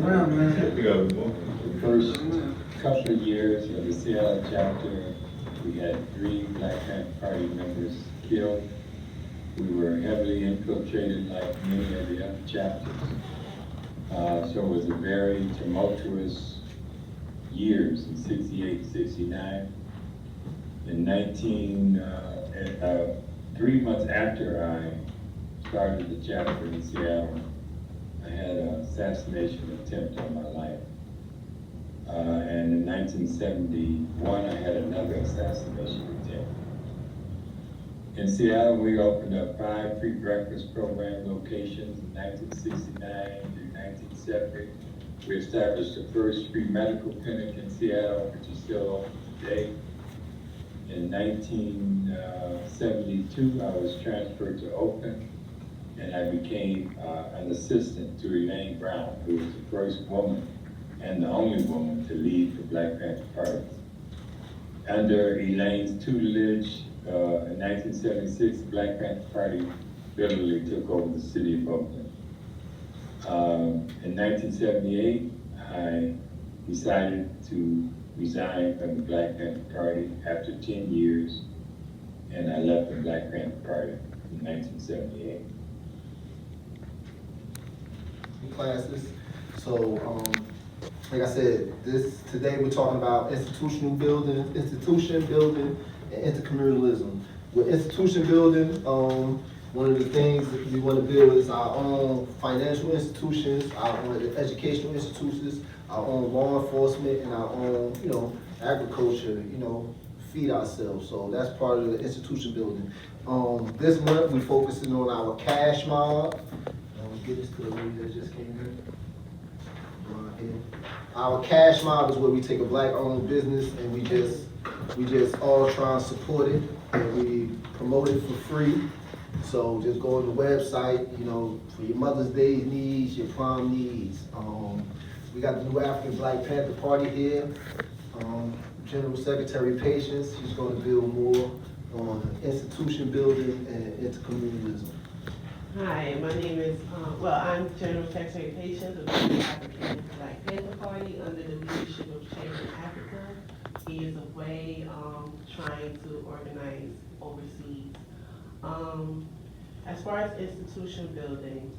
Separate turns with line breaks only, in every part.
around, man.
The first couple of years of the Seattle chapter, we had 3 Black Panther Party members killed. We were heavily infiltrated like many of the other chapters. So it was a very tumultuous years in 68, 69. In 3 months after I started the chapter in Seattle, I had an assassination attempt on my life. And in 1971, I had another assassination attempt. In Seattle, we opened up 5 free breakfast program locations in 1969 through 1970. We established the first free medical clinic in Seattle, which is still open today. In 1972, I was transferred to Oakland, and I became an assistant to Elaine Brown, who was the first woman and the only woman to lead the Black Panther Party. Under Elaine's tutelage, in 1976, the Black Panther Party literally took over the city of Oakland. In 1978, I decided to resign from the Black Panther Party after 10 years, and I left the Black Panther Party in 1978.
Classes. So, like I said, today we're talking about institution building, and intercommunalism. With institution building, one of the things that we want to build is our own financial institutions, our own educational institutions, our own law enforcement, and our own, agriculture, feed ourselves. So that's part of the institution building. This month we're focusing on our cash mob. Get this to the lady that just came in. Our cash mob is where we take a black-owned business and we just all try and support it, and we promote it for free. So just go on the website, for your Mother's Day needs, your prom needs. We got the new African Black Panther Party here. General Secretary Patience, she's going to build more on institution building and intercommunalism.
Hi, my name is, I'm General Secretary Patience of the African Black Panther Party under the leadership of Chairman Africa. He is away trying to organize overseas. As far as institution building,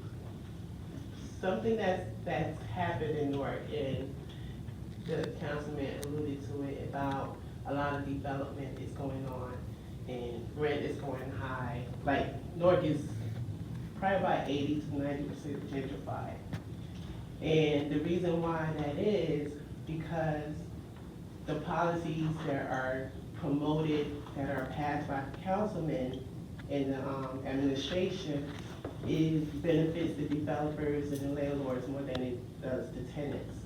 something that's happened in Newark, and the councilman alluded to it, about a lot of development is going on and rent is going high. Like Newark is probably about 80 to 90% gentrified. And the reason why that is because the policies that are promoted, that are passed by councilmen and the administration, benefits the developers and the landlords more than it does the tenants.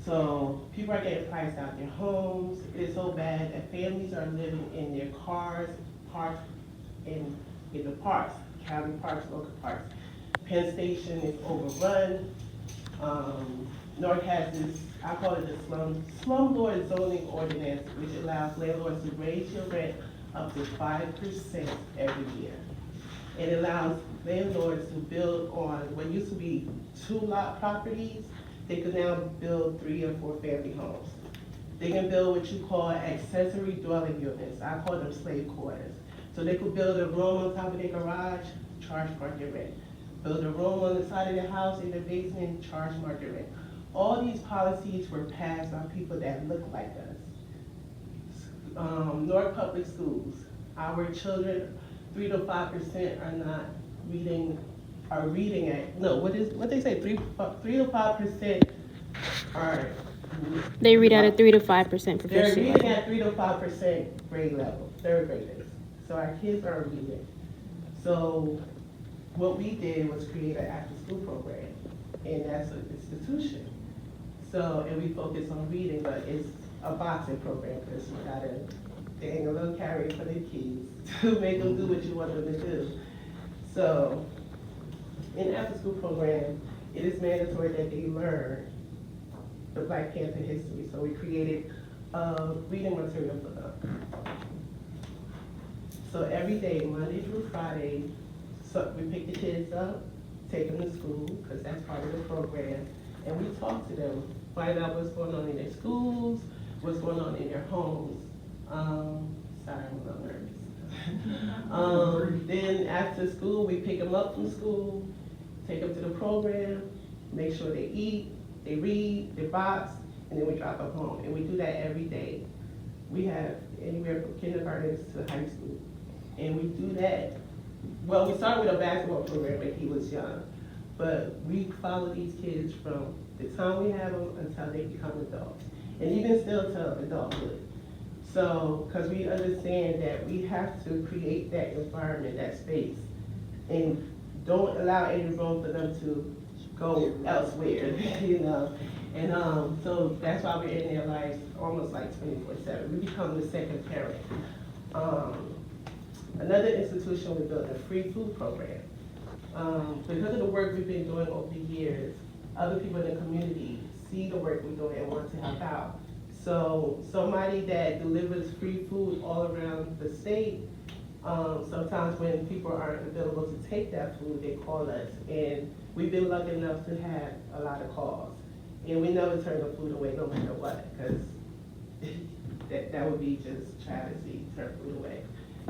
So people are getting priced out their homes. It's so bad that families are living in their cars, parked in the parks. County parks, local parks. Penn Station is overrun. Newark has this, I call it the slumlord zoning ordinance, which allows landlords to raise your rent up to 5% every year. It allows landlords to build on what used to be 2-lot properties. They can now build 3 or 4 family homes. They can build what you call accessory dwelling units. I call them slave quarters. So they could build a room on top of their garage, charge market rent. Build a room on the side of the house in the basement, charge market rent. All these policies were passed by people that look like us. Newark Public Schools, our children, 3 to 5% are not reading, what they say, 3 to 5% are.
They read at a 3 to 5% proficiency.
They're reading at 3 to 5% grade level, 3rd graders. So our kids are reading. So what we did was create an after school program, and that's an institution. So, and we focus on reading, but it's a boxing program because you gotta dang a little carry for the kids to make them do what you want them to do. So, in the after school program, it is mandatory that they learn the Black Panther history. So we created reading material for them. So every day, Monday through Friday, so we pick the kids up, take them to school, because that's part of the program, and we talk to them, find out what's going on in their schools, what's going on in their homes. Sorry, I'm a little nervous. Then after school, we pick them up from school, take them to the program, make sure they eat, they read, they box, and then we drop them home. And we do that every day. We have anywhere from kindergarten to high school. And we do that. Well, we started with a basketball program when he was young, but we follow these kids from the time we have them until they become adults, and even still till adulthood. So, because we understand that we have to create that environment, that space, and don't allow any room for them to go elsewhere, you know. And so that's why we're in their lives almost like 24/7. We become the second parent. Another institution, we built a free food program. Because of the work we've been doing over the years, other people in the community see the work we're doing and want to help out. So somebody that delivers free food all around the state, sometimes when people aren't available to take that food, they call us. And we've been lucky enough to have a lot of calls. And we never turn the food away no matter what, because that would be just travesty, turn food away.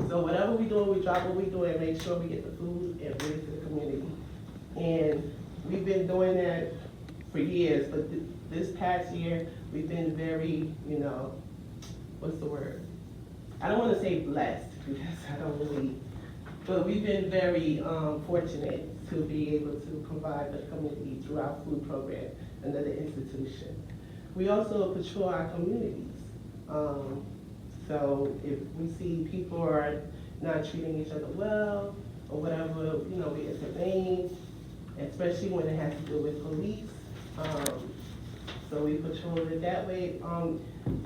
So whatever we do, we drop what we do and make sure we get the food and bring it to the community. And we've been doing that for years, but this past year, we've been very, you know, what's the word? I don't want to say blessed, because I don't believe, but we've been very fortunate to be able to provide the community through our food program, another institution. We also patrol our communities. So if we see people are not treating each other well, or whatever, you know, we intervene, especially when it has to do with police. So we patrol it that way.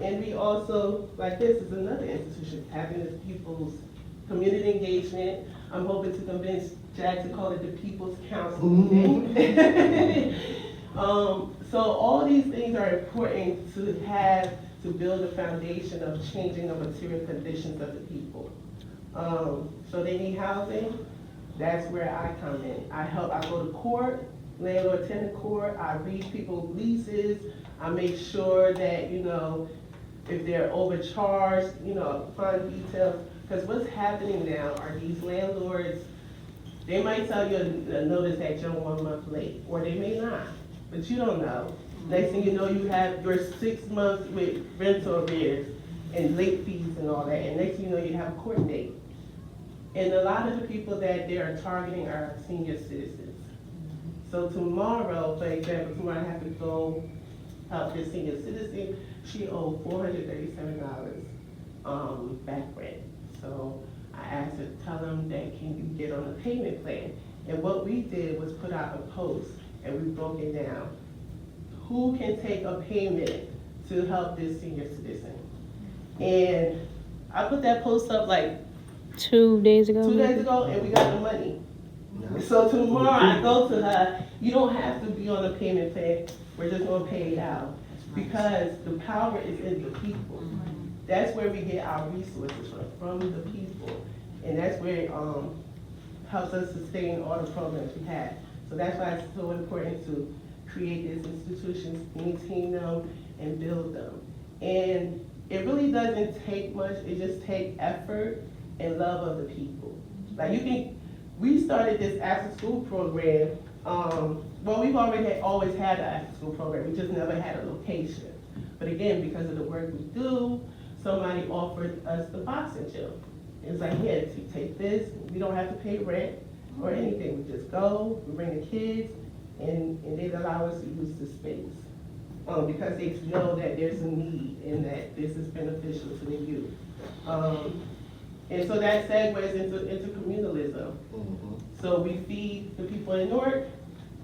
And we also, like this is another institution, having this people's community engagement. I'm hoping to convince Jack to call it the People's Council meeting. So all these things are important to have to build a foundation of changing the material conditions of the people. So they need housing, that's where I come in. I go to court, landlord-tenant court, I read people's leases, I make sure that, you know, if they're overcharged, you know, find details. Because what's happening now are these landlords, they might tell you a notice that you're 1 month late, or they may not, but you don't know. Next thing you know, you have your 6 months with rental arrears and late fees and all that, and next thing you know, you have a court date. And a lot of the people that they are targeting are senior citizens. So tomorrow, for example, tomorrow I have to go help this senior citizen. She owed $437 back rent. So I asked her, tell them that can you get on a payment plan? And what we did was put out a post and we broke it down. Who can take a payment to help this senior citizen? And I put that post up like
2 days ago.
2 days ago, and we got the money. So tomorrow I go to her, you don't have to be on a payment plan, we're just gonna pay it out. Because the power is in the people. That's where we get our resources from the people. And that's where it helps us sustain all the programs we have. So that's why it's so important to create these institutions, maintain them, and build them. And it really doesn't take much, it just takes effort and love of the people. Like we started this after school program, well, we've always had an after school program, we just never had a location. But again, because of the work we do, somebody offered us the boxing gym. It's like, here, take this, we don't have to pay rent or anything, we just go, we bring the kids, and they allow us to use the space. Because they know that there's a need and that this is beneficial to the youth. And so that segues into communalism.
Mm-hmm.
So we feed the people in Newark,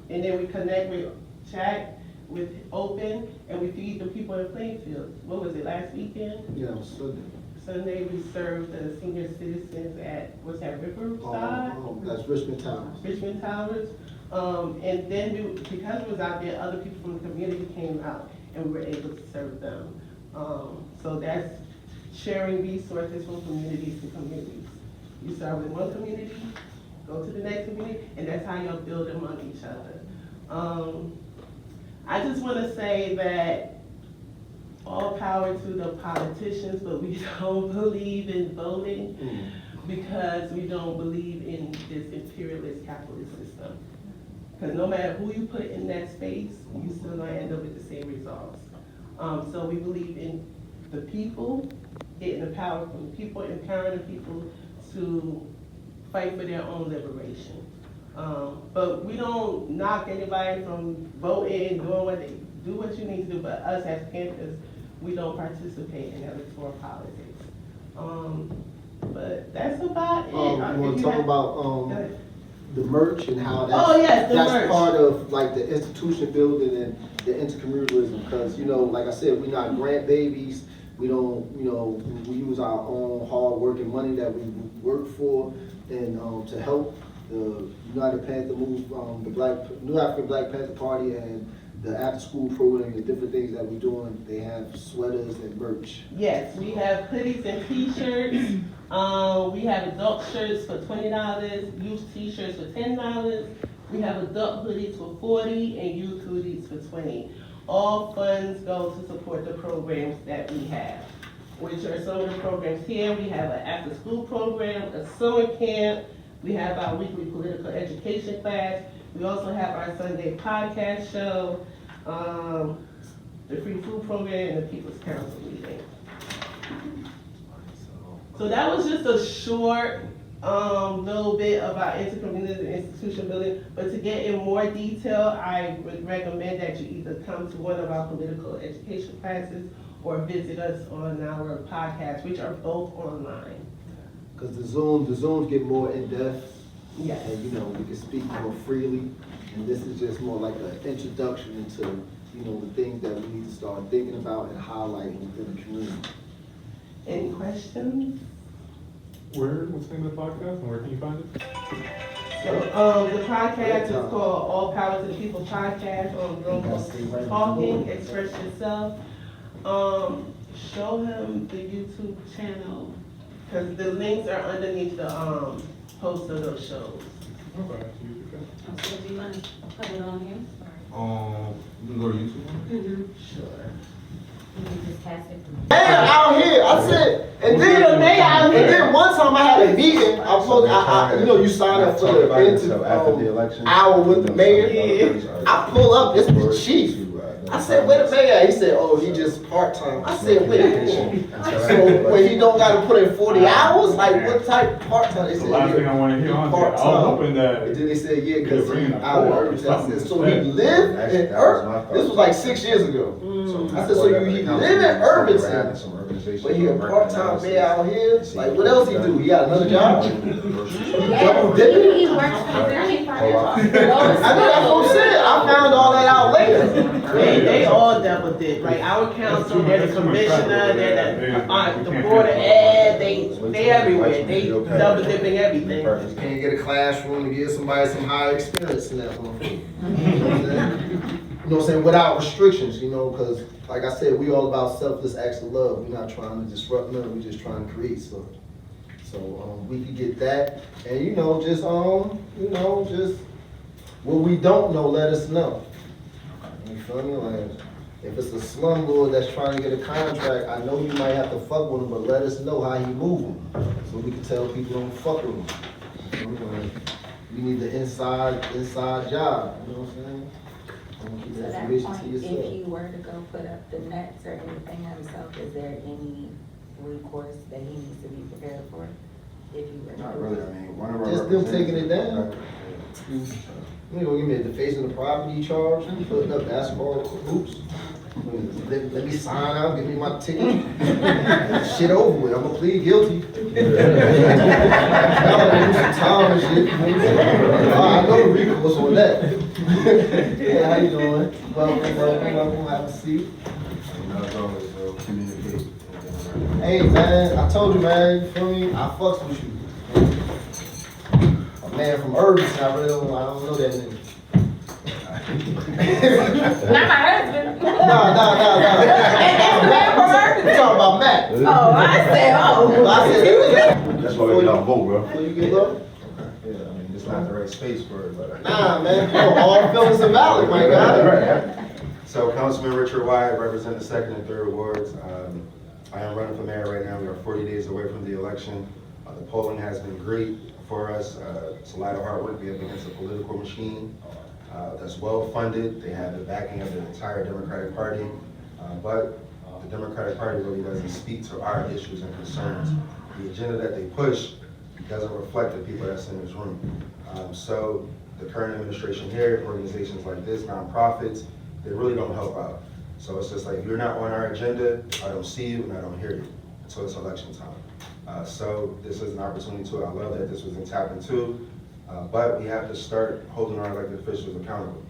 and then we connect with Jack, with Open, and we feed the people in Plainfield. What was it, last weekend?
Yeah, it was Sunday.
Sunday, we served the senior citizens at, what's that, Riverside?
That's Richmond Towers.
Richmond Towers. And then because it was out there, other people from the community came out and we were able to serve them. So that's sharing resources from communities to communities. You start with one community, go to the next community, and that's how you'll build among each other. I just want to say that all power to the politicians, but we don't believe in voting because we don't believe in this imperialist capitalist system. Because no matter who you put in that space, you still gonna end up with the same results. So we believe in the people, getting the power from the people, empowering the people to fight for their own liberation. But we don't knock anybody from voting, doing what they do what you need to do, but us as Panthers, we don't participate in electoral politics. But that's about it.
You want to talk about the merch and how that's,
Oh, yes, the
that's
merch.
part of like the institution building and the intercommunalism, because like I said, we're not grant babies. We don't, we use our own hard working money that we work for and to help the United Panther Move, the New African Black Panther Party and the after school program, the different things that we're doing. They have sweaters and merch.
Yes, we have hoodies and t-shirts. We have adult shirts for $20, youth t-shirts for $10. We have adult hoodies for $40 and youth hoodies for $20. All funds go to support the programs that we have, which are some of the programs here. We have an after-school program, a summer camp. We have our weekly political education class. We also have our Sunday podcast show, the free food program, and the People's Council meeting. So that was just a short little bit about intercommunity institution building. But to get in more detail, I would recommend that you either come to one of our political education classes or visit us on our podcast, which are both online.
Because the Zooms get more in depth.
Yes.
And we can speak more freely. And this is just more like an introduction into the things that we need to start thinking about and highlighting within the community.
Any questions?
What's the name of the podcast and where can you find it?
So, the podcast is called All Power to the People Podcast on Room Talking, Express Yourself. Show him the YouTube channel, because the links are underneath the post of those shows.
Okay, so you can.
So do you want to put it on here?
You can go to YouTube.
Sure.
You can just cast it.
Man, out here, I said, and then one time I had a meeting. I was supposed, you sign up for the
election
hour with the mayor. I pull up, it's the chief. I said, where the mayor at? He said, oh, he just part-time. I said, wait a minute. So, when he don't gotta put in 40 hours? Like, what type of part-time? They
The
said,
last thing I want to hear on that, I was hoping that.
And then they said, yeah, because
They're bringing
he
a
out of
core or
Irvington. I
something
said, so he
instead.
lived in Irvington? This was like 6 years ago. I said, so he live in Irvington, but he a part-time mayor out here? Like, what else he do? He got another job? Double dipping?
He works for very
I know that's what I'm saying. I found all that out later.
They all double dip, right? Our council, they're the commissioner, they're the board of ed, they everywhere. They double dipping everything.
Can't get a classroom to give somebody some higher experience in that motherfucker. You know what I'm saying? Without restrictions, because like I said, we all about selfless acts of love. We're not trying to disrupt none, we're just trying to create something. So we can get that, and just what we don't know, let us know. You feel me? Like, if it's a slumlord that's trying to get a contract, I know you might have to fuck with him, but let us know how he moving, so we can tell people don't fuck with him. You know, like, we need the inside job. You know what I'm saying? Keep
So
that
that
information to
point,
yourself.
if you were to go put up the nets or anything himself, is there any recourse that he needs to be prepared for? If you were to
Not
do
really,
it?
I mean, one of our.
Just them taking it down. You know, give me the face of the property charge, putting up basketball hoops. Let me sign out, give me my ticket. Shit over with, I'm gonna plead guilty. I'm gonna do some time and shit. I know the recourse on that. Yeah, how you doing? Welcome, have a seat.
As always, communicate.
Hey man, I told you man, you feel me? I fucks with you. A man from Irvington, I don't know that nigga.
Not my husband.
No. You talking about Matt.
Oh, I said,
I said,
That's why we don't vote, bro.
so you get low?
Yeah, I mean, it's not the right space for it, but.
Nah, man, all feelings are valid, my guy.
So Councilman Richard Wyatt, representing the 2nd and 3rd wards. I am running for mayor right now. We are 40 days away from the election. The polling has been great for us. It's a lot of hard work. We have against a political machine that's well funded. They have the backing of the entire Democratic Party, but the Democratic Party really doesn't speak to our issues and concerns. The agenda that they push doesn't reflect the people that's in this room. So the current administration here, organizations like this, nonprofits, they really don't help out. So it's just like, if you're not on our agenda, I don't see you and I don't hear you until it's election time. So this is an opportunity to, I love that this was tapped into, but we have to start holding our elected officials accountable.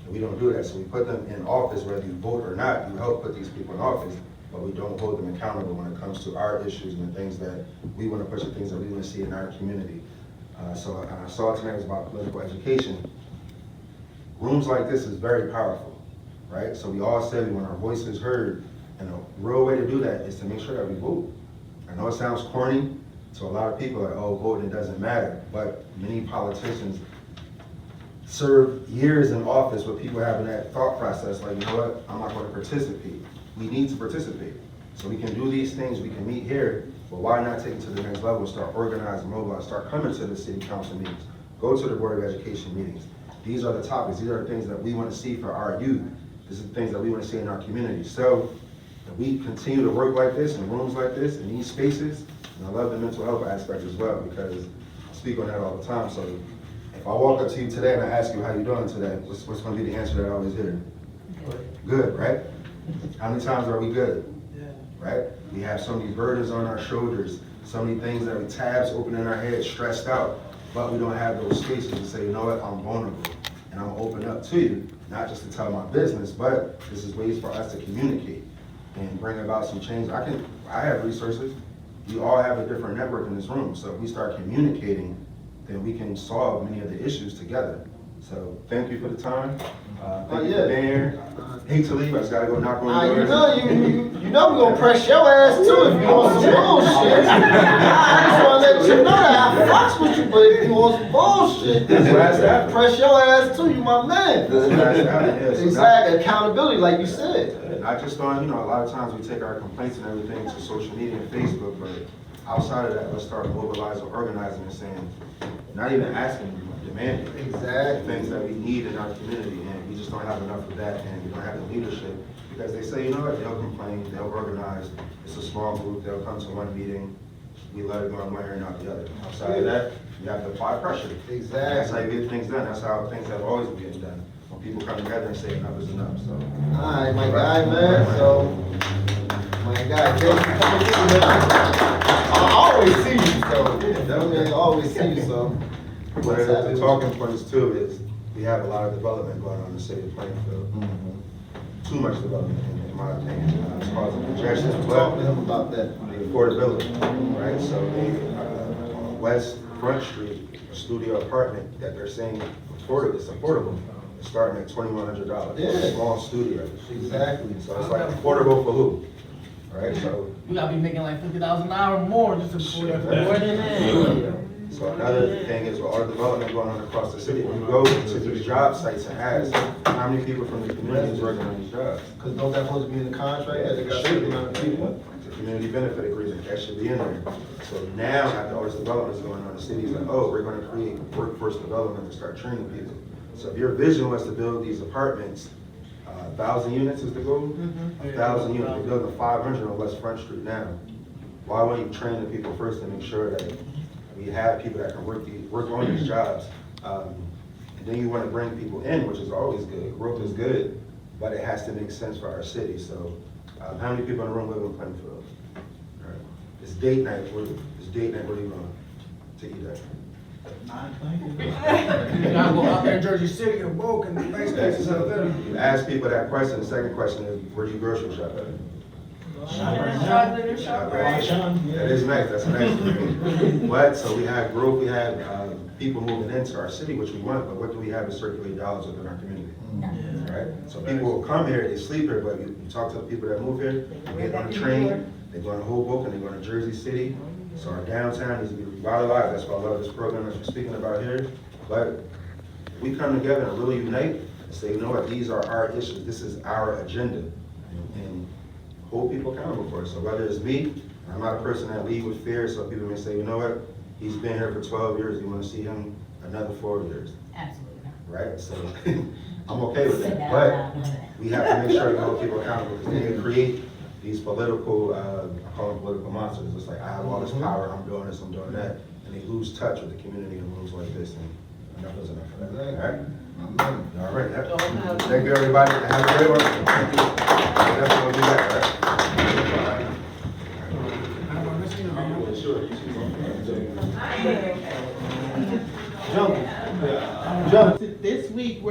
And we don't do that, so we put them in office, whether you vote or not, you help put these people in office, but we don't hold them accountable when it comes to our issues and the things that we want to push, the things that we want to see in our community. So I saw tonight was about political education. Rooms like this is very powerful, right? So we all said we want our voices heard, and a real way to do that is to make sure that we vote. I know it sounds corny to a lot of people, like, oh, voting doesn't matter, but many politicians serve years in office with people having that thought process, like, you know what, I'm not going to participate. We need to participate. So we can do these things, we can meet here, but why not take it to the next level, start organizing, mobilize, start coming to the city council meetings, go to the Board of Education meetings. These are the topics, these are the things that we want to see for our youth. These are the things that we want to see in our community. So if we continue to work like this, in rooms like this, in these spaces, and I love the mental health aspect as well, because I speak on that all the time. So if I walk up to you today and I ask you how you doing today, what's going to be the answer that I always hear? Good, right? How many times are we good? Right? We have so many burdens on our shoulders, so many things that we tabs open in our head, stressed out, but we don't have those spaces to say, you know what, I'm vulnerable, and I'm open up to you, not just to tell my business, but this is ways for us to communicate and bring about some change. I have resources. We all have a different network in this room, so if we start communicating, then we can solve many of the issues together. So thank you for the time. Thank you for being here. Hate to leave, I just gotta go knock on doors.
You know we gonna press your ass too if you want some bullshit. I just wanna let you know that I fucks with you, but if you want some bullshit, press your ass too, you my man. Exactly, accountability, like you said.
I just thought, a lot of times we take our complaints and everything to social media and Facebook, but outside of that, let's start mobilizing, organizing, and saying, not even asking, demanding.
Exactly.
Things that we need in our community, and we just don't have enough of that, and we don't have the leadership, because they say, you know what, they'll complain, they'll organize, it's a small group, they'll come to one meeting, we let it go on one ear and not the other. Outside of that, you have to apply pressure.
Exactly.
That's how you get things done, that's how things have always been getting done. When people come together and say enough is enough, so.
All right, my guy, man, so, my guy, thank you for coming through, man. I always see you, so, I always see you, so.
One of the talking points too is, we have a lot of development going on in the city of Plainfield. Too much development, in my opinion. It's causing congestion,
Talk to
but
him about that.
the affordability, right? So on West Front Street, a studio apartment that they're saying affordable, it's affordable. It's starting at $2,100.
Yeah.
A small studio.
Exactly.
So it's like affordable for who? Right? So
We gotta be making like $50,000 an hour more just to afford that. More than that.
So another thing is, with all the development going on across the city, when you go to these job sites and ask, how many people from the community is working on these jobs?
Cause don't that supposed to be in the contract, that they got a certain amount of people?
The community benefit agreement, that should be in there. So now, after all this development is going on, the city's like, oh, we're gonna create workforce development to start training people. So if your vision was to build these apartments, 1,000 units is the goal? 1,000 units, we're building 500 on West Front Street now. Why wouldn't you train the people first to make sure that we have people that can work on these jobs? And then you want to bring people in, which is always good. Growth is good, but it has to make sense for our city. So how many people in the room live in Plainfield? All right. It's date night. Where are you going to eat at?
You gotta go out there in Jersey City and Boca and the nice places out there.
You ask people that question. The second question is, where do you grocery shop at? That is nice, that's nice. But, so we have growth, we have people moving into our city, which we want, but what do we have to circulate dollars within our community? Right? So people will come here, they sleep here, but you talk to the people that move here, they get on the train, they go to Hoboken, they go to Jersey City. So our downtown needs to be revitalized, that's why I love this program that you're speaking about here. But we come together and really unite, and say, you know what, these are our issues, this is our agenda, and hold people accountable for it. So whether it's me, I'm not a person that lead with fear, so people may say, you know what, he's been here for 12 years, you wanna see him another 4 years,
Absolutely not.
right? So I'm okay with that, but we have to make sure we hold people accountable, because they can create these political, I call them political monsters. It's like, I have all this power, I'm doing this, I'm doing that, and they lose touch with the community in rooms like this, and enough is enough for that, all right? All right, thank you, everybody, have a great one. Thank you. Definitely will be back, all right?
I don't wanna miss you, man.
Jump.
This week,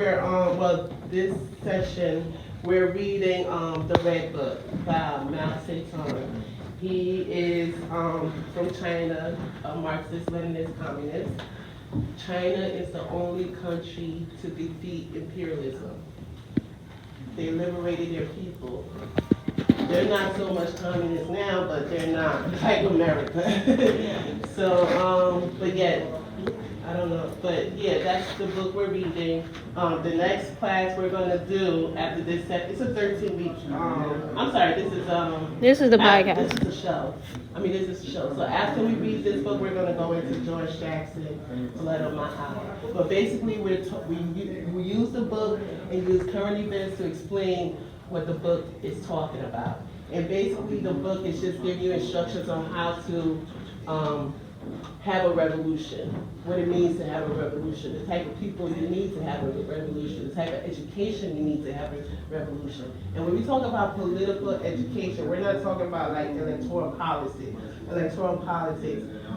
this session, we're reading, the Red Book by Mao Zedong. He is, from China, a Marxist, Leninist, communist. China is the only country to defeat imperialism. They liberated their people. They're not so much communist now, but they're not like America. So, but yet, I don't know, but yeah, that's the book we're reading. The next class we're gonna do after this it's a 13-week, I'm sorry, this is
the
This
podcast.
is a show. This is a show. So after we read this book, we're gonna go into George Jackson, Blood on My Eye. But basically, we use the book and use current events to explain what the book is talking about. And basically, the book is just giving you instructions on how to have a revolution, what it means to have a revolution, the type of people you need to have a revolution, the type of education you need to have a revolution. And when we talk about political education, we're not talking about like electoral politics,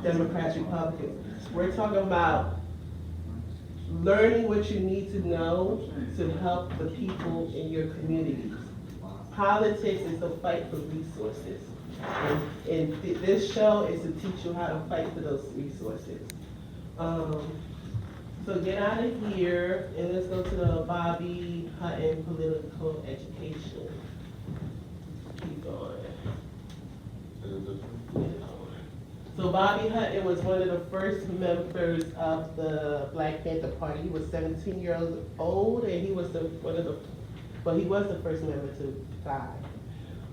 Democrats, Republicans. We're talking about learning what you need to know to help the people in your communities. Politics is the fight for resources. And this show is to teach you how to fight for those resources. So get out of here and let's go to the Bobby Hutton Political Education. Keep going. So Bobby Hutton was one of the first members of the Black Panther Party. He was 17 years old, and he was he was the first member to die.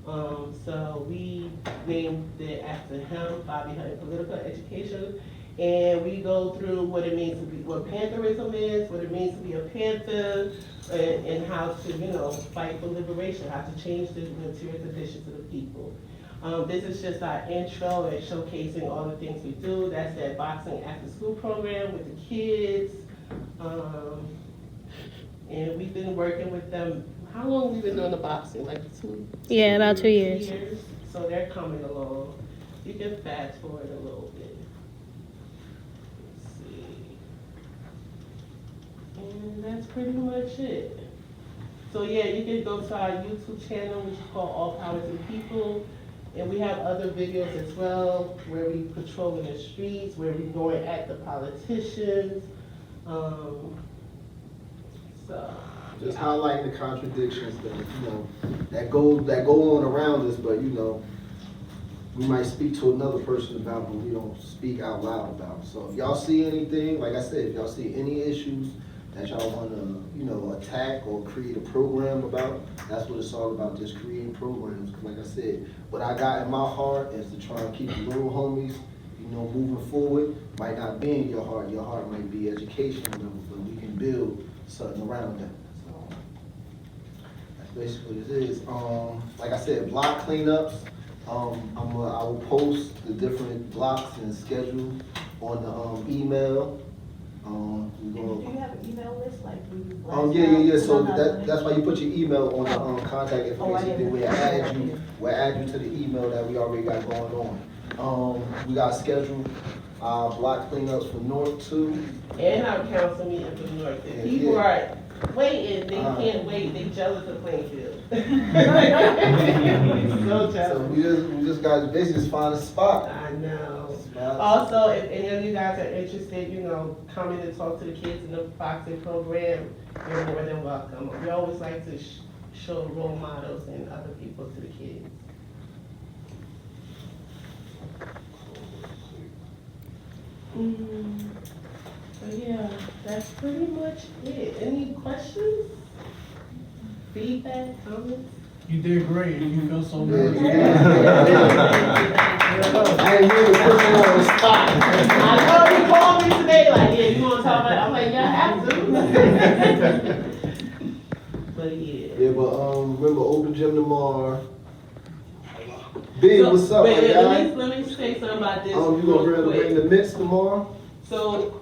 So we named it after him, Bobby Hutton Political Education, and we go through what it means to be, what Pantherism is, what it means to be a Panther, and how to, fight for liberation, how to change the material conditions of the people. This is just our intro and showcasing all the things we do. That's that boxing after school program with the kids. And we've been working with them. How long have we been doing the boxing? Like
Yeah, about 2 years.
So they're coming along. You can fast forward a little bit. Let's see. And that's pretty much it. So yeah, you can go to our YouTube channel, which is called All Power to the People. And we have other videos as well, where we patrolling the streets, where we going at the politicians.
Just highlighting the contradictions that go on around us, but we might speak to another person about, but we don't speak out loud about. So if y'all see anything, like I said, if y'all see any issues that y'all wanna, attack or create a program about, that's what it's all about, just creating programs. 'Cause like I said, what I got in my heart is to try and keep the little homies, moving forward. Might not be in your heart might be education, but we can build something around that. So that's basically what it is. Like I said, block cleanups. I will post the different blocks and schedule on the email.
Do you have an email list like we?
Yeah. So that's why you put your email on the contact information. Then we'll add you to the email that we already got going on. We got scheduled block cleanups for North 2.
And our council meeting for North. If people are waiting, they can't wait. They jealous of Plainfield. So jealous.
So we just got to basically just find a spot.
I know. Also, if any of you guys are interested, coming to talk to the kids in the boxing program, you're more than welcome. We always like to show role models and other people to the kids. So yeah, that's pretty much it. Any questions? feedback, comments?
You did great, and you feel so
Yeah,
good.
I ain't really put you on the spot.
I know you called me today, like, yeah, you wanna talk about it? I'm like, yeah, I have to. But yeah.
Yeah, but, remember, open gym tomorrow. B,
So,
what's up, my
wait,
guy?
let me say something about this
You gonna
real
bring the
quick.
mitts tomorrow?
So,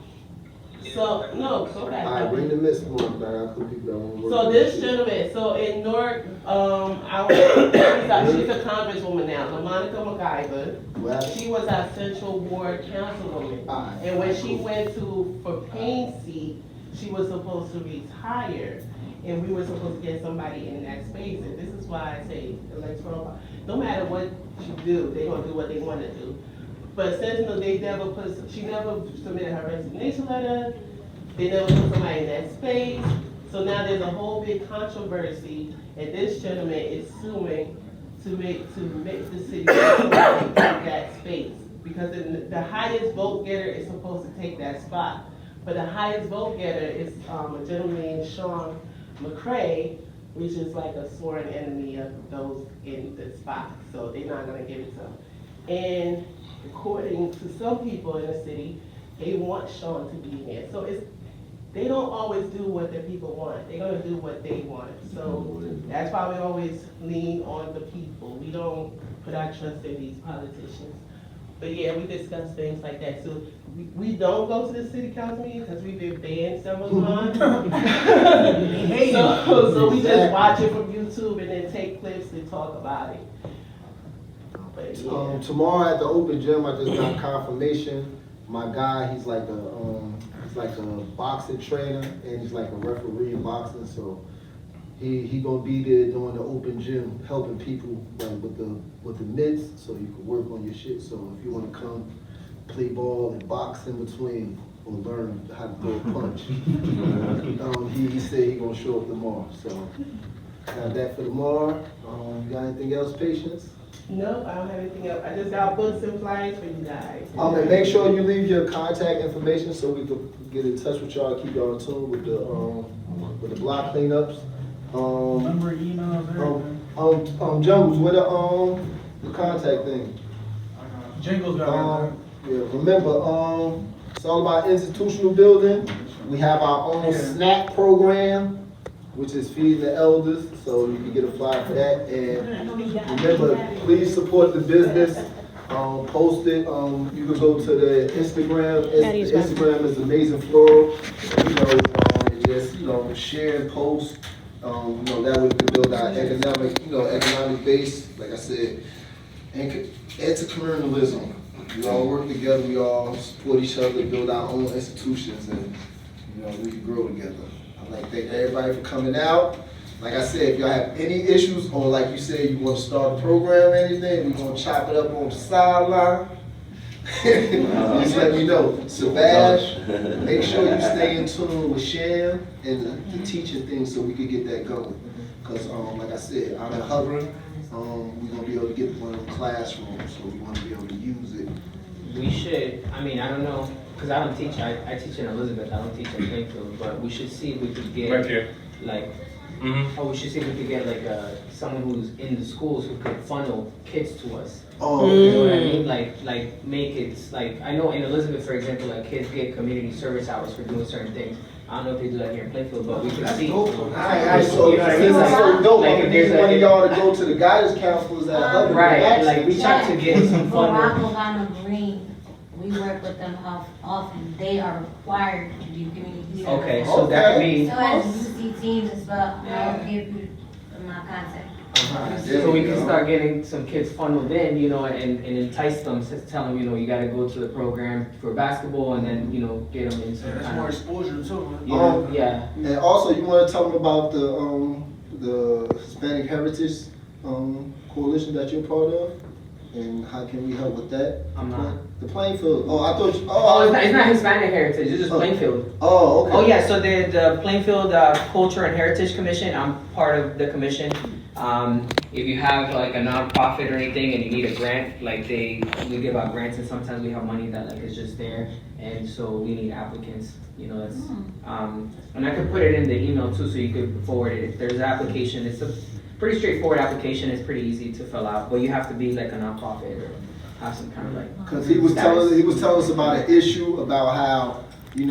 no, go back.
Alright, bring the mitts tomorrow, man. I got people that wanna work.
So
with
this
shit.
gentleman, so in Newark, she's a congresswoman now, Monica McIver.
What happened?
She was our Central Ward councilwoman.
Alright.
And when she went for Payne seat, she was supposed to retire. And we were supposed to get somebody in that space. And this is why I say electoral, no matter what you do, they're gonna do what they wanna do. But Sentinel, she never submitted her resignation letter. They never put somebody in that space. So now there's a whole big controversy, and this gentleman is suing to make the city take that space. Because the highest vote getter is supposed to take that spot. But the highest vote getter is a gentleman named Sean McCray, which is like a sworn enemy of those in the spot. So they're not gonna give it to him. And according to some people in the city, they want Sean to be here. So they don't always do what the people want. They're gonna do what they want. So that's why we always lean on the people. We don't put our trust in these politicians. But yeah, we discuss things like that. So we don't go to the city council meeting because we've been banned several times. So we just watch it from YouTube and then take clips and talk about it. But yeah.
Tomorrow at the open gym, I just got confirmation. My guy, he's like a boxing trainer and he's like a referee in boxing. So he gonna be there doing the open gym, helping people like with the mitts, so you can work on your shit. So if you wanna come play ball and box in between or learn how to throw a punch, he said he gonna show up tomorrow. So got that for tomorrow. You got anything else, Patience?
No, I don't have anything else. I just got books and flyers for you guys.
And make sure you leave your contact information so we can get in touch with y'all, keep y'all in tune with the block cleanups.
Number, emails, everything.
Jungles, where the contact thing?
Jingles got everything.
Yeah, remember, it's all about institutional building. We have our own snack program, which is feeding the elders, so you can get a flyer for that. And remember, please support the business. Post it. You can go to the Instagram. The Instagram is Amazing Floral. Just share and post. That way we can build our economic base. Like I said, intercommunalism. We all work together. We all support each other, build our own institutions, and we can grow together. I'd like to thank everybody for coming out. Like I said, if y'all have any issues, or like you said, you want to start a program or anything, we're going to chop it up on the sideline. Just let me know. Sabaj, make sure you stay in tune with Shan and the teaching things so we can get that going. Because, like I said, out of hovering, we're going to be able to get one of the classrooms, so we want to be able to use it.
We should, I don't know, because I don't teach, I teach in Elizabeth, I don't teach in Plainfield, but we should see if we could get,
Right here.
like,
Mm-hmm.
we should see if we could get like someone who's in the schools who could funnel kids to us.
Oh,
You know what I
okay.
mean? Like make it, like, I know in Elizabeth, for example, like kids get community service hours for doing certain things. I don't know if they do that here in Plainfield, but we can see.
So,
You know what I mean?
that's so dope.
Like,
I
if there's
need one of
a,
y'all to go to the guidance counselors at Hubbard.
right, like reach out to get some
Morocco,
funding.
Ghana, Green, we work with them often. They are required to do community service.
Okay, so that could be.
So as UC teams as well, I'll give you my contact.
So we can start getting some kids funneled in, and entice them, tell them, you gotta go to the program for basketball and then, get them in some
That's
kind
more
of.
exposure too.
Yeah.
And also, you want to tell them about the Hispanic Heritage Coalition that you're part of, and how can we help with that?
I'm not.
The Plainfield. Oh, I thought.
Oh, it's not Hispanic Heritage, it's just Plainfield.
Oh, okay.
Oh, yeah, so the Plainfield Culture and Heritage Commission, I'm part of the commission. If you have like a nonprofit or anything and you need a grant, like we give out grants and sometimes we have money that like is just there. and so we need applicants, that's, and I could put it in the email too, so you could forward it. If there's an application, it's a pretty straightforward application, it's pretty easy to fill out, but you have to be like a nonprofit or have some kind of like.
Cause he was telling us about an issue about how, he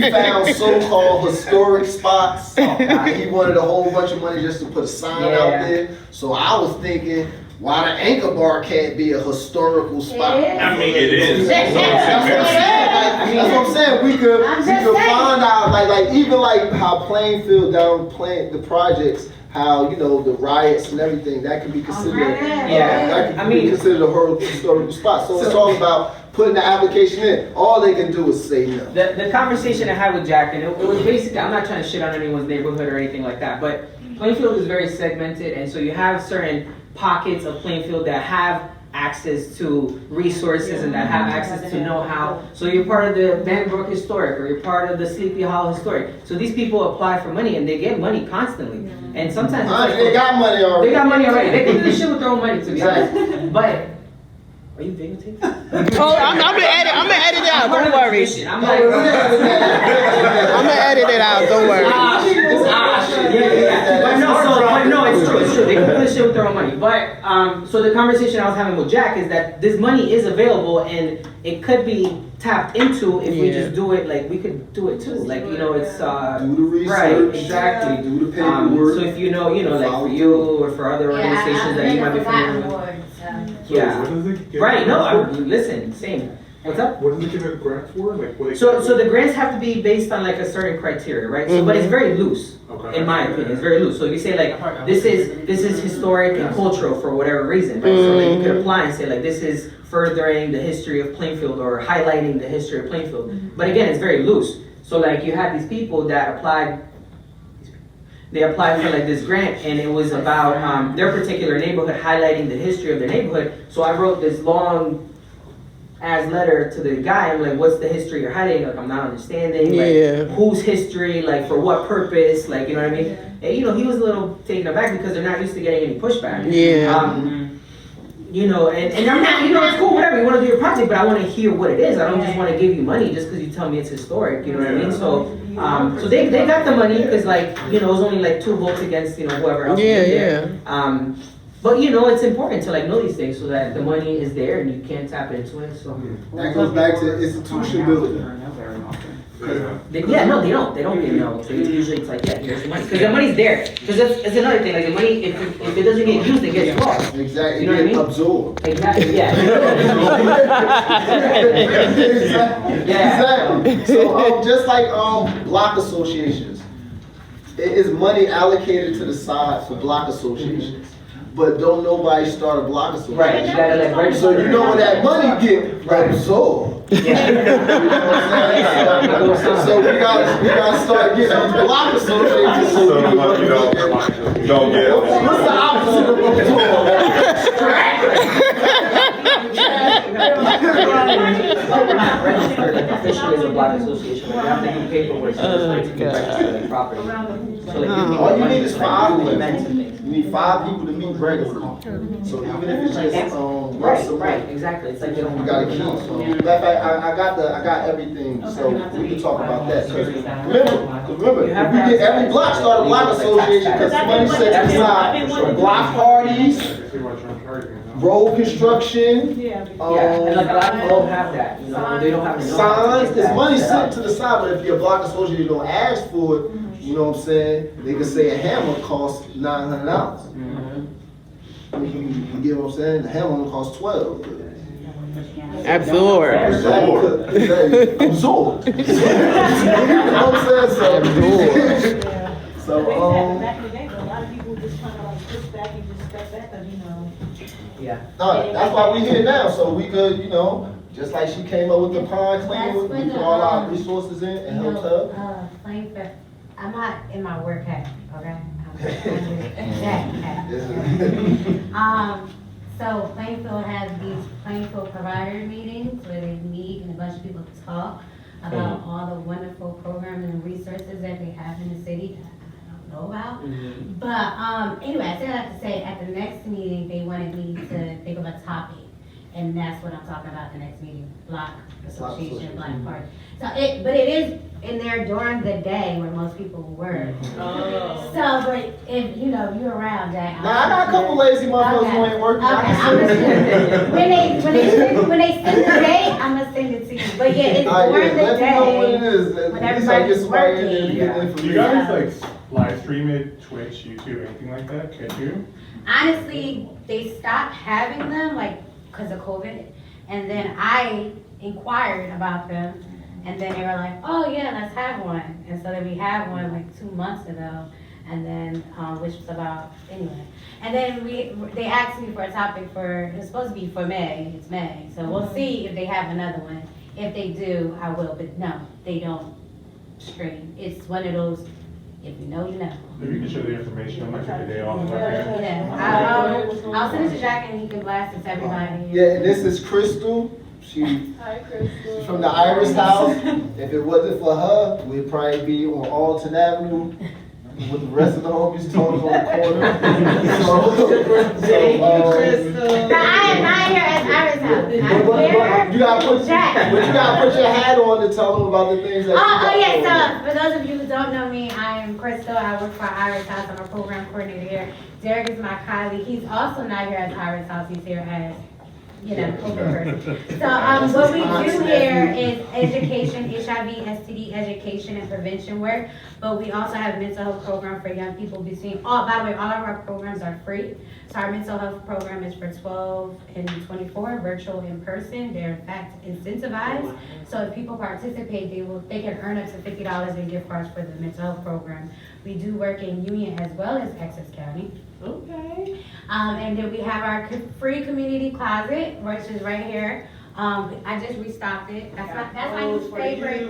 found so-called historic spots, and he wanted a whole bunch of money just to put a sign out there. So I was thinking, why the Anchor Bar can't be a historical spot?
I
mean, it is.
That's what I'm saying. We could find out, like even like how Plainfield the projects, how the riots and everything that can be considered. That can be considered a historical spot. So it's all about putting the application in. All they can do is say no.
The conversation I had with Jack, and it was basically, I'm not trying to shit on anyone's neighborhood or anything like that, but Plainfield is very segmented, and so you have certain pockets of Plainfield that have access to resources and that have access to know-how. So you're part of the Vanbrook Historic, or you're part of the Sleepy Hollow Historic. So these people apply for money and they get money constantly. And sometimes
they got money already.
They got money already. They can do this shit with their own money, to be honest. But are you videotaping?
Oh, I'm gonna edit it out. Don't worry.
I'm like,
I'm gonna edit it out. Don't worry.
But no, it's true. They can do this shit with their own money. But so the conversation I was having with Jack is that this money is available and it could be tapped into if we just do it. Like we could do it too. Like it's
do the research,
right, exactly.
Do the paperwork.
So if like for you or for other organizations that you might be familiar with. Right. No. Listen. Same. What's up?
What does it give a grant for? Like what?
So the grants have to be based on like a certain criteria, right? So, but it's very loose, in my opinion. It's very loose. So if you say like this is historic and cultural for whatever reason, right? So like you could apply and say like this is furthering the history of Plainfield or highlighting the history of Plainfield. But again, it's very loose. So like you had these people that applied. They applied for like this grant, and it was about their particular neighborhood, highlighting the history of their neighborhood. So I wrote this long as letter to the guy. I'm like, what's the history you're highlighting? Like, I'm not understanding. Like, whose history? Like, for what purpose? Like, you know what I mean? And he was a little taken aback because they're not used to getting any pushback. And I'm not, it's cool, whatever, you want to do your project, but I want to hear what it is. I don't just want to give you money just because you tell me it's historic, you know what I mean? So, so they got the money because it was only like 2 votes against, whoever else was there. But it's important to know these things so that the money is there and you can't tap into it. So
that goes back to institution building.
They don't get no. So usually it's like, here's the money. Because the money's there. Because it's another thing. Like the money, if it doesn't get used, it gets lost.
Exactly.
You know what I mean?
Absorbed.
Exactly. Yeah.
Exactly. So just like block associations, it is money allocated to the side for block associations. But don't nobody start a block association.
Right, you gotta register.
So you know when that money get absorbed.
Yeah.
You know what I'm saying? So we gotta start getting these block associations. So you
don't get it.
What's the opposite of
We're not registered officially as a block association. We have to do paperwork to be registered property. So
all you need is 5 people. You need 5 people to meet regularly. So even if it's just
right, exactly. It's like
you gotta keep. So matter of fact, I got everything. So we can talk about that. Remember, if we get every block start a block association because money set aside block parties, road construction.
And like a lot of people don't have that. They don't have
signs. There's money set to the side, but if your block association don't ask for it, you know what I'm saying? They can say a hammer costs $900. You get what I'm saying? The hammer only costs $12.
Absorb.
Absorb. You know what I'm saying? So
back in the day, a lot of people just kind of push back and just step back,
Yeah.
No, that's why we here now, so we could, just like she came up with the pond cleaning, we put all our resources in and helped her.
Plainfield, I'm not in my work hat, okay? So Plainfield has these Plainfield provider meetings where they meet and a bunch of people talk about all the wonderful programs and resources that they have in the city that I don't know about. But anyway, I said that to say at the next meeting they wanted me to think of a topic. And that's what I'm talking about the next meeting, block association,
association.
block party. So but it is in there during the day where most people work.
Oh.
So, but if, you're around, Jack.
Nah, I got a couple lazy motherfuckers who ain't working.
Okay, I'm gonna send, when they send the date, I'm gonna send it to you. But yeah, it's during the
Let me know what it
day.
is.
when
At least I get
everybody's
somebody in there to
working.
get the
Do
information.
you guys like live stream it, Twitch, YouTube, anything like that? Could you?
Honestly, they stopped having them, like, because of COVID. And then I inquired about them. And then they were like, oh yeah, let's have one. And so then we had one like 2 months ago. And then, which was about, anyway. And then they asked me for a topic it's supposed to be for May, it's May. So we'll see if they have another one. If they do, I will, but no, they don't stream. It's one of those, if you know, you know.
Maybe you can share the information. I might take a day off.
Yeah, I'll send it to Jack and he can blast it to everybody.
Yeah, and this is Crystal. She's from the Iris House. If it wasn't for her, we'd probably be on Alton Avenue with the rest of the homies told on the corner.
But I am not here as Iris House. I'm
but
here
you gotta
with Jack.
But you gotta put your hat on to tell them about the things that
Oh,
you
yeah,
got
so for those of you who don't know me, I am Crystal. I work for Iris House. I'm a program coordinator here. Derek is my colleague. He's also not here as Iris House. He's here as, open person. So what we do here is education, HIV, STD education and prevention work. But we also have a mental health program for young people between, by the way, all of our programs are free. So our mental health program is for 12 and 24, virtual in person. They're in fact incentivized. So if people participate, they can earn up to $50 in gift cards for the mental health program. We do work in Union as well as Essex County.
Okay.
And then we have our free community closet, which is right here. I just restocked it. That's my new favorite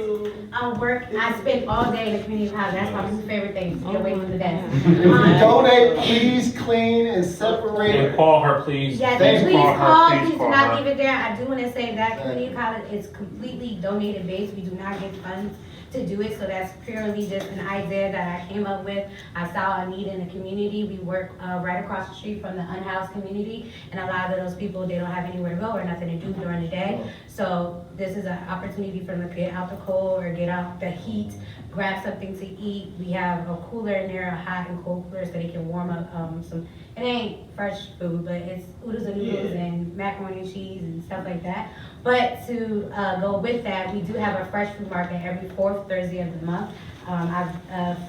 work. I spend all day in the community closet. That's my new favorite thing, to get away from the desk.
If you donate, please clean and separate.
And call her, please.
Yeah,
Thank
please
you.
call, please do
call
not
her.
leave it there. I do want to say that community college is completely donated based. We do not get funds to do it, so that's purely just an idea that I came up with. I saw a need in the community. We work right across the street from the unhoused community, and a lot of those people, they don't have anywhere to go or nothing to do during the day. So this is an opportunity for them to get out the cold or get out the heat, grab something to eat. We have a cooler in there, a hot and cold cooler, so they can warm up some, it ain't fresh food, but it's oodles and noodles and macaroni and cheese and stuff like that. But to go with that, we do have a fresh food market every 4th Thursday of the month. I've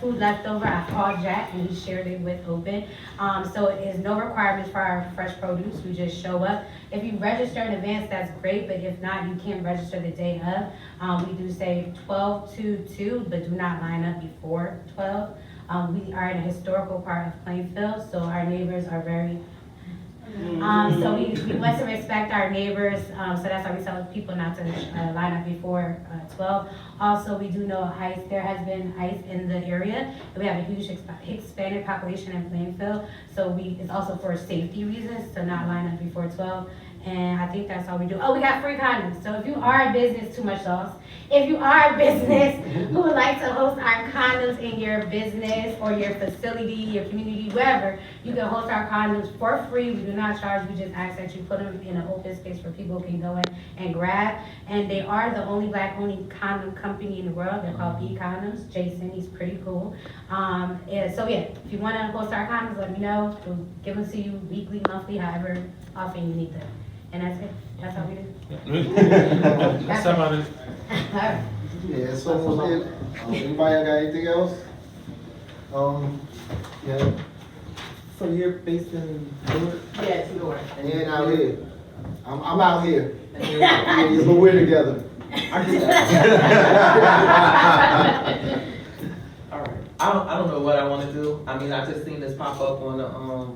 food left over. I called Jack and he shared it with Open. So it is no requirements for our fresh produce. We just show up. If you register in advance, that's great. But if not, you can register the day of. We do say 12 to 2, but do not line up before 12. We are in a historical part of Plainfield, so our neighbors are very so we want to respect our neighbors, so that's why we tell people not to line up before 12. Also, we do know there has been ICE in the area. We have a huge Hispanic population in Plainfield, so it's also for safety reasons to not line up before 12. And I think that's all we do. Oh, we got free condoms. So if you are a business, too much sauce. If you are a business who would like to host our condoms in your business or your facility, your community, wherever, you can host our condoms for free. We do not charge. We just ask that you put them in an open space where people can go in and grab. And they are the only Black-only condom company in the world. They're called B-Condoms. Jason, he's pretty cool. So yeah, if you want to host our condoms, let me know. We'll give them to you weekly, monthly, however often you need them. And that's it. That's how we do.
That's about it.
All right.
Yeah, so almost it. Anybody got anything else? Yeah,
So you're based in Newark?
Yes, Lord.
and out here. I'm out here. Yeah, but we're together.
Alright. I don't know what I want to do. I mean, I just seen this pop up on the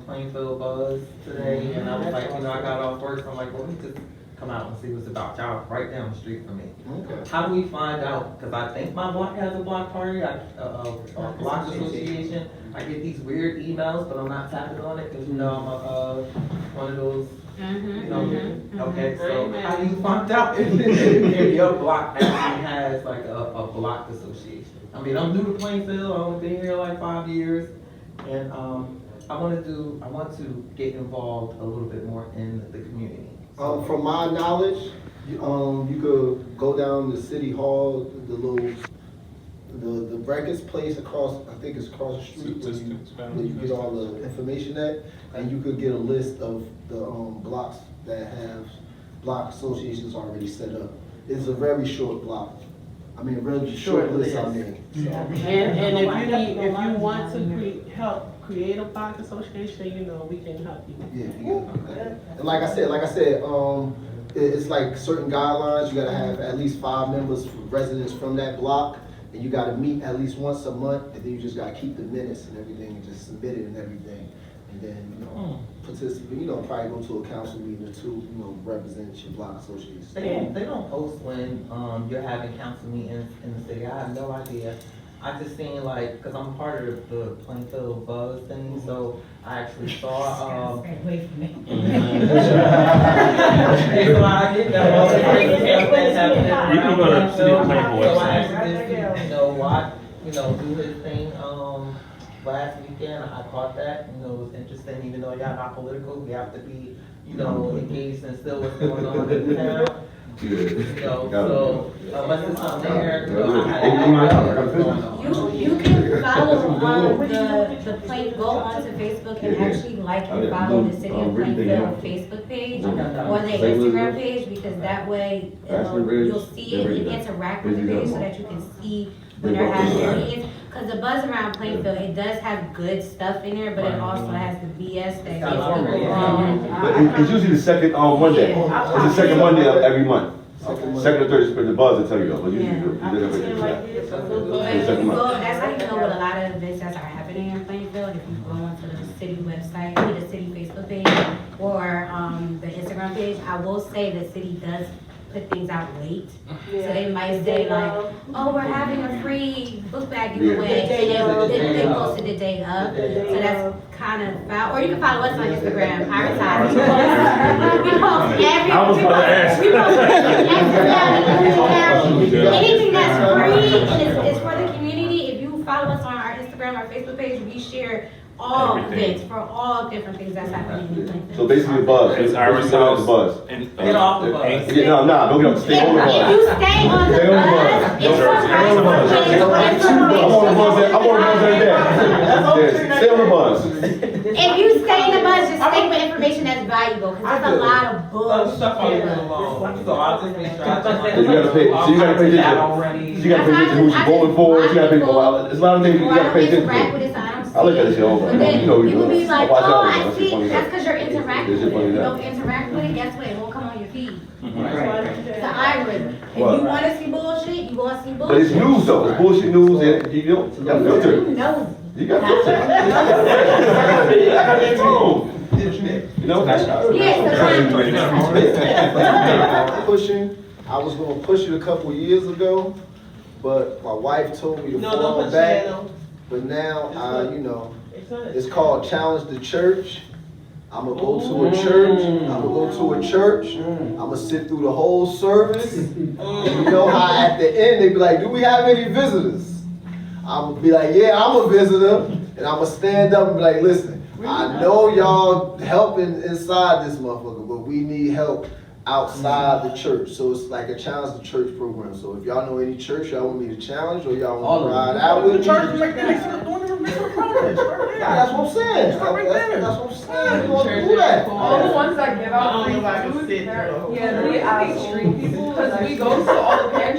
Plainfield Buzz today, and I was like, I got off work, so I'm like, well, let me just come out and see what's about. Y'all right down the street from me.
Okay.
How do we find out? Because I think my block has a block party, a block association. I get these weird emails, but I'm not tapping on it because I'm one of those. Okay, so how do you find out if your block actually has like a block association? I mean, I'm new to Plainfield. I've only been here like 5 years, and I want to get involved a little bit more in the community.
From my knowledge, you could go down to City Hall, the breakfast place across, I think it's across the street where you get all the information at, and you could get a list of the blocks that have block associations already set up. It's a very short block. I mean, a really short list I mean. So.
And if you want to help create a block association, you know, we can help you.
Yeah. And like I said, it's like certain guidelines. You gotta have at least 5 members, residents from that block, and you gotta meet at least once a month, and then you just gotta keep the minutes and everything, and just submit it and everything. And then, you know, participate, you know, probably go to a council meeting or two, you know, represent your block association.
They don't post when, you're having council meetings in the city. I have no idea. I just seen like, cause I'm part of the Plainfield Buzz thing, so I actually saw,
Wait for me.
so I get that all the crazy stuff that's happening around
You can go to City of
Plainfield.
Plainfield
So I
website.
actually did see, you know, watch, you know, do his thing, last weekend. I caught that, you know, it was interesting, even though y'all not political, we have to be, you know, engaged and still what's going on in town. You know, so, unless it's on there, you know, I had no idea what's going on.
You can follow the Plain, go onto Facebook and actually like and follow the City of Plainfield Facebook page or the Instagram page, because that way you'll see it and interact with the page so that you can see when they're having meetings. Because the buzz around Plainfield, it does have good stuff in there, but it also has the BS that gets people wrong.
But it's usually the second Monday. It's the second Monday of every month. Second or third is the buzz will tell you though, but usually you do it.
That's how you know what a lot of events that are happening in Plainfield. If you go onto the city website, the city Facebook page, or the Instagram page, I will say the city does put things out late. So they might say like, oh, we're having a free book bag giveaway, and they posted the day up. So that's kind of foul. Or you can follow us on Instagram, our side. We post anything that's free and is for the community. If you follow us on our Instagram, our Facebook page, we share all events for all different things that's happening in Plainfield.
So basically the buzz.
It's Iris
the
House.
buzz.
Get off the bus.
Yeah, no, don't get up. Stay on the bus.
If you stay on the bus, it's for
Stay on the bus. I'm on the bus every day. Stay on the bus.
if you stay in the bus, just stay with information that's valuable, because there's a lot of bullshit.
Stuff all going along. So I'll just make sure.
So you gotta pay. So you gotta pay attention. You gotta pay attention who you're voting for. You gotta pay. There's a lot of things you gotta pay attention to. I look at this shit over.
But then
You know
you will be like,
watch
oh,
out.
I
That's
see,
funny.
that's because you're interacting with
It's
it.
funny
If you
that.
don't interact with it, guess what? It won't come on your feed.
Right.
It's the algorithm. If you
What?
want to see bullshit, you want to see
But it's
bullshit.
news though. It's bullshit news, and you don't. You got filter.
Who knows?
You got filter. I got that too. You know.
Pushing, I was gonna push it a couple years ago, but my wife told me to fall back. But now, you know, it's called Challenge the Church. I'm gonna go to a church. I'm gonna sit through the whole service. And you know how at the end they be like, "Do we have any visitors?" I'm gonna be like, "Yeah, I'm a visitor," and I'm gonna stand up and be like, "Listen, I know y'all helping inside this motherfucker, but we need help outside the church." So it's like a Challenge the Church program. So if y'all know any church y'all want me to challenge or y'all want to ride out with me, that's what I'm saying. That's what I'm saying. We gonna do that.
All the ones that give
I
out
don't
free
know if I can
food,
sit there.
yeah, we street people, because we go to